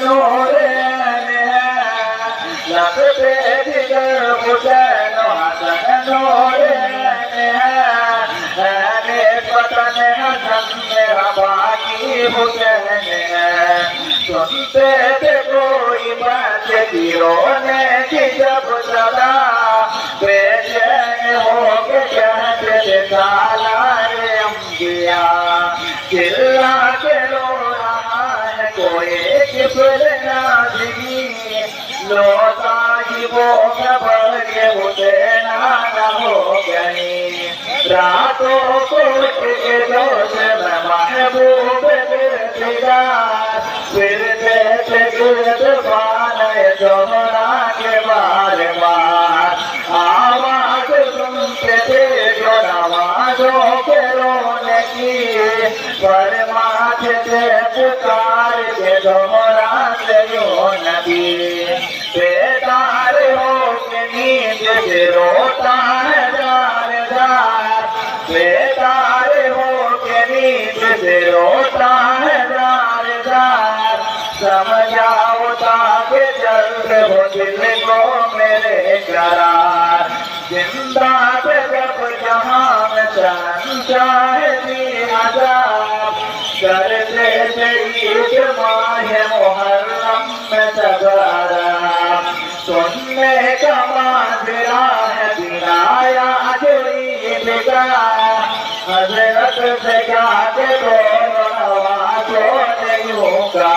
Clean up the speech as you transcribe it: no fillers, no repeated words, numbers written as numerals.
नूरे लगते जिगर हुसैन हसन नूरे पतन हसन मेरा बाकी हुसैन सुनते थे कोई बात की रोने की जब सदा बेचैन हो के कहते थे सालारे अंबिया चिल्ला के रो रहा है कोई किफर नाज़िमी लोटा ही वो खबर के हुसैन न हो गई रातों को के जोश में महबूब फिर जैसे गिरद पाने जोहरा के बार बार आवाज सुनते थे जो नवाजों के रोने की फरमाते थे पुकार के जोहरा से यो नबी बेदार हो के नींद से रोता है जार जार बेदार हो के नींद से रोता है जार जार समझाओ ताकि जल्द हो दिल को मेरे करार जिंदा थे जब जहां में शहंशाह भी आजाद करते थे ईद माह मुहर्रम में सगारा सुनने का माजरा है बिनाया जो ईद का हजरत से क्या के दोनों नवाजों नहीं होगा।